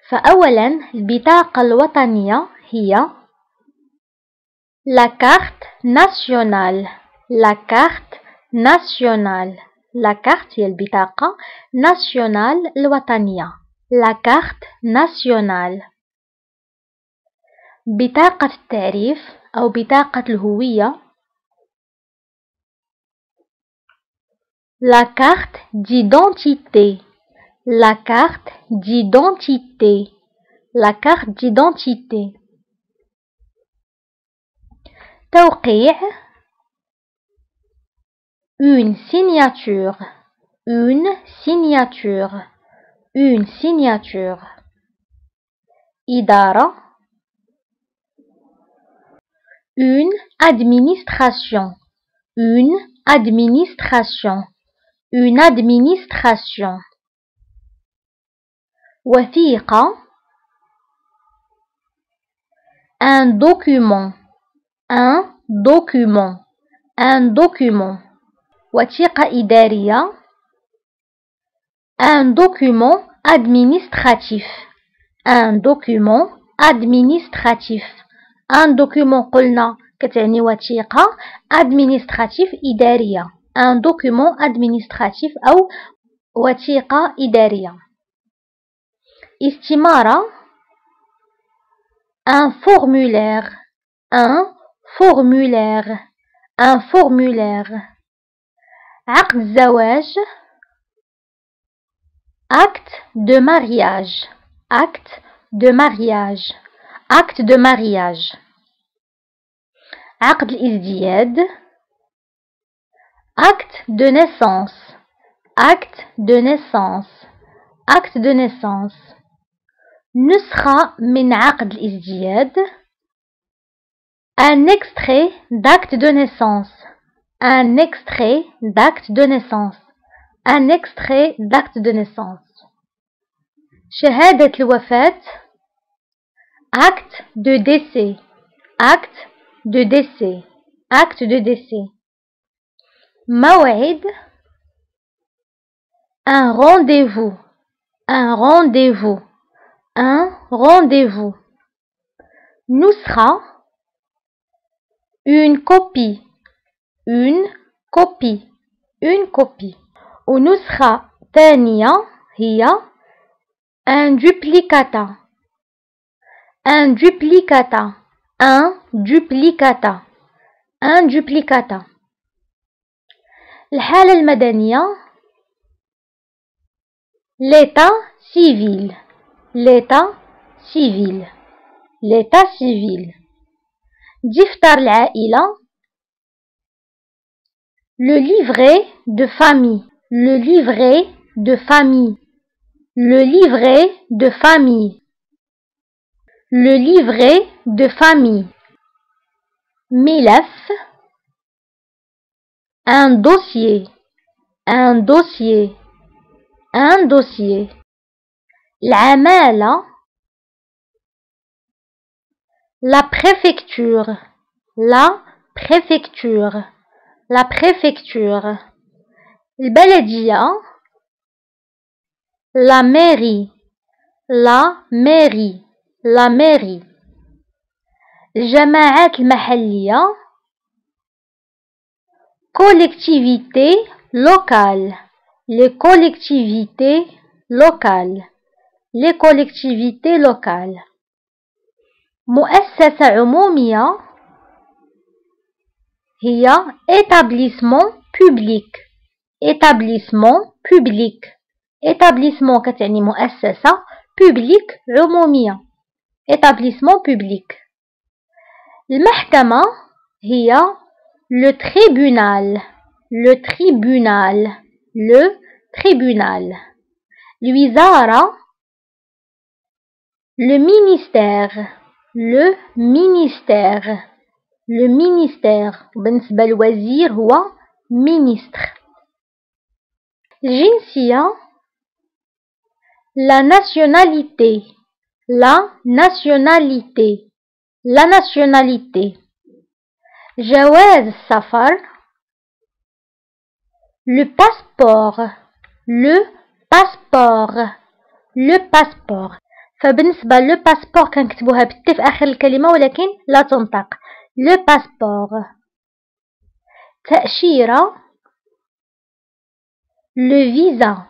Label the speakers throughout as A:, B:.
A: فأولا البطاقة الوطنية هي la carte nationale. La carte nationale. La carte هي البطاقة nationale الوطنية. La carte nationale. بطاقة التعريف أو بطاقة الهوية la carte d'identité. La carte d'identité. La carte d'identité. توقيع une signature. Une signature. Une signature. إدارة une administration. Une administration. Une administration. وثيقة un document. Un document. Un document. وثيقة إدارية un document administratif. Un document administratif. Un document قلنا كتعني وثيقة administratif إدارية. Un document administratif أو وثيقة إدارية. استمارة un formulaire. Un formulaire. Un formulaire. عقد الزواج acte de mariage. Acte de mariage. Acte de mariage. عقد الازدياد acte de naissance. Acte de naissance. Acte de naissance. نسخة من عقد الازدياد un extrait d'acte de naissance. Un extrait d'acte de naissance. Un extrait d'acte de naissance. شهادة الوفاة acte de décès. Acte de décès. Acte de décès. موعد un rendez-vous. Un rendez-vous. Un rendez-vous. نسخة une copie. Une copie. Une copie. ونسخة ثانية هي un duplicata. Un duplicata. Un duplicata. Un duplicata. الحالة المدنية l'état civil. L'état civil. L'état civil. دفتر العائلة le livret de famille. Le livret de famille. Le livret de famille. Le livret de famille. ملف un dossier. Un dossier. Un dossier. العمالة la préfecture. La préfecture. La préfecture. البلدية la mairie. La mairie. La mairie. الجماعات المحلية collectivité locale. Les collectivités locales. Les collectivités locales. مؤسسة عمومية هي établissement public. Établissement public. Établissement كتعني مؤسسة public عمومية. Établissement public. المحكمة هي le tribunal. Le tribunal. Le tribunal. الوزارة le ministère. Le ministère. Le ministère. بالنسبة للوزير هو ministre. الجنسية la nationalité. La nationalité. La nationalité. جواز السفر le passeport. Le passeport. Le passeport. فبالنسبة لو باسبور كنكتبوها بالتي في آخر الكلمة ولكن لا تنطق. لو باسبور. تأشيرة. لو فيزا.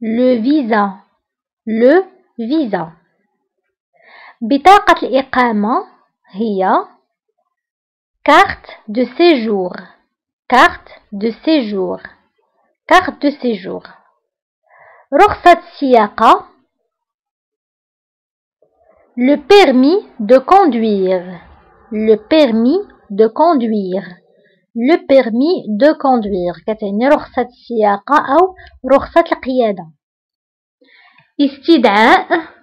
A: لو فيزا. لو فيزا. بطاقة الإقامة هي carte de séjour. carte de séjour. carte de séjour. رخصة السياقة le permis de conduire. le permis de conduire. le permis de conduire كتعني رخصة السياقة أو رخصة القيادة. استدعاء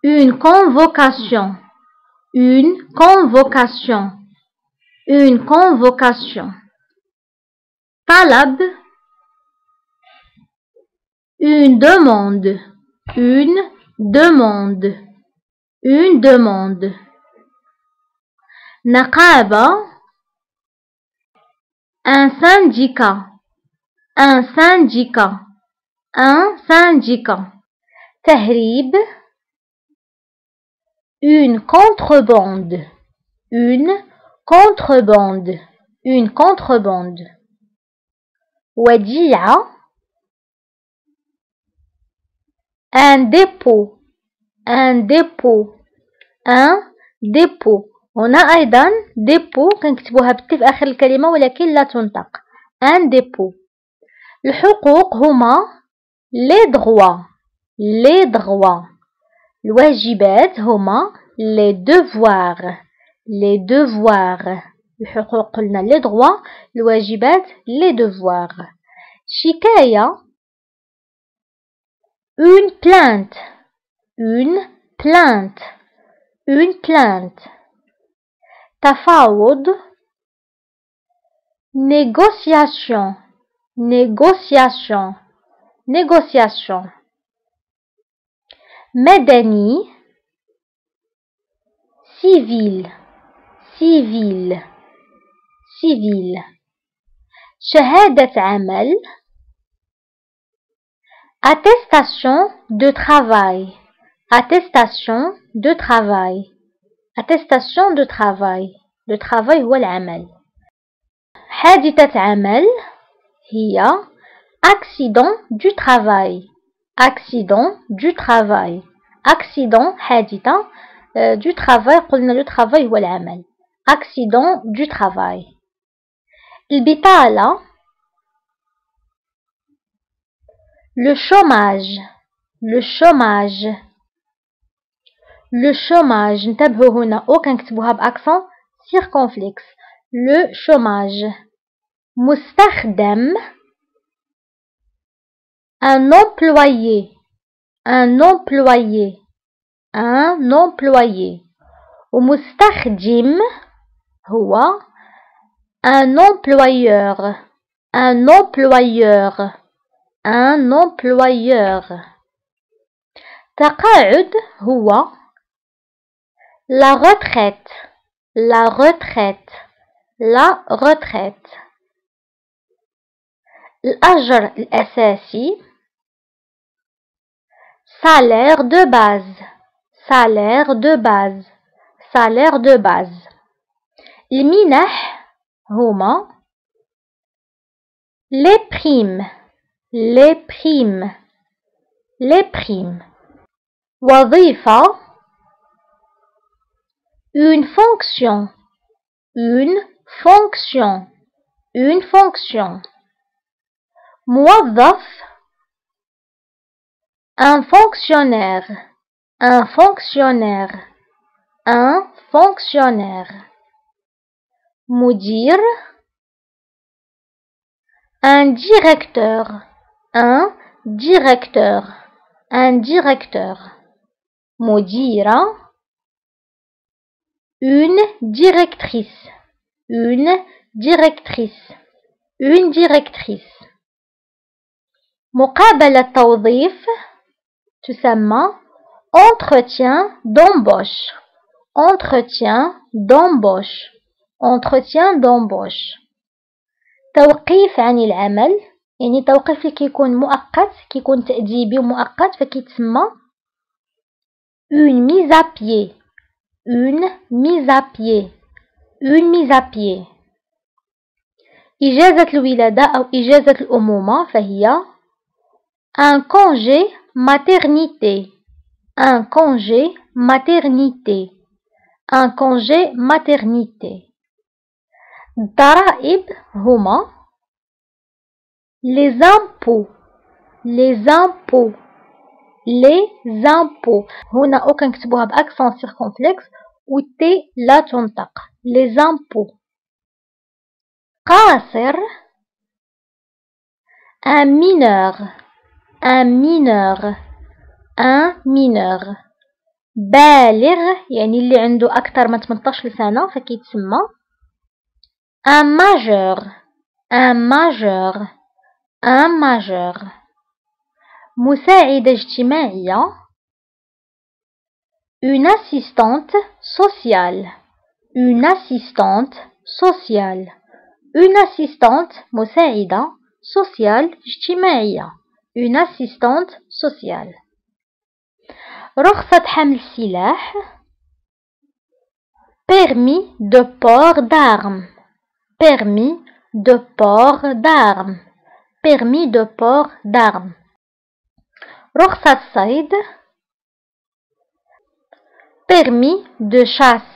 A: une convocation. une convocation. une convocation. طلب une demande. une demande. une demande. نقابة un syndicat. un syndicat. un syndicat. تهريب une contrebande. une contrebande. une contrebande. وديعة un dépôt. un dépôt. un dépôt. هنا أيضا dépôt كنكتبوها بالتي في آخر الكلمة ولكن لا تنطق. un dépôt. الحقوق هما les droits. les droits. الواجبات هما les devoirs. les devoirs. الحقوق قلنا les droits. الواجبات les devoirs. شكاية une plainte. une plainte. une plainte. تفاوض négociation. négociation. négociation. مدني civil. civil. civil. شهادة عمل attestation de travail. attestation de travail. attestation de travail. le travail هو العمل. حادثة عمل هي accident du travail. accident du travail. accident حادثة du travail قلنا le travail هو العمل. accident du travail. البطالة le chômage. le chômage. le chômage. انتبهوا هنا او كنكتبوها باكسون circonflexe. le chômage. مستخدم un employé. un employé. un employé. ومستخدم هو un employeur. un employeur. un employeur. تقاعد هو la retraite. la retraite. la retraite. الأجر الأساسي salaire de base. salaire de base. salaire de base. المنح هما les primes. les primes. les primes. وظيفة une fonction. une fonction. une fonction. موظف un fonctionnaire. un fonctionnaire. un fonctionnaire. مدير un directeur. un directeur. un directeur. مديرة une directrice. une directrice. une directrice. مقابلة توظيف تسمى entretien d'embauche. entretien d'embauche. entretien d'embauche. توقيف عن العمل يعني التوقيف اللي كيكون مؤقت كيكون تأديبي ومؤقت فكيتسمى une mise à pied une mise à pied une mise à pied. إجازة الولادة أو إجازة الأمومة فهي un congé maternité un congé maternité un congé maternité. الضرائب هما les impôts les impôts les impôts. هنا أو كنكتبوها بأكسون سيركونفلكس و تي لا تنطق. les impôts. قاصر un mineur un mineur un mineur. بالغ يعني اللي عنده أكثر من 18 سنة فكيتسمى un majeur un majeur un majeur. مساعدة اجتماعية une assistante sociale une assistante sociale une assistante مساعدة social اجتماعية une assistante sociale. رخصة حمل السلاح permis de port d'armes permis de port d'armes permis de port d'armes. رخصة الصيد permis de chasse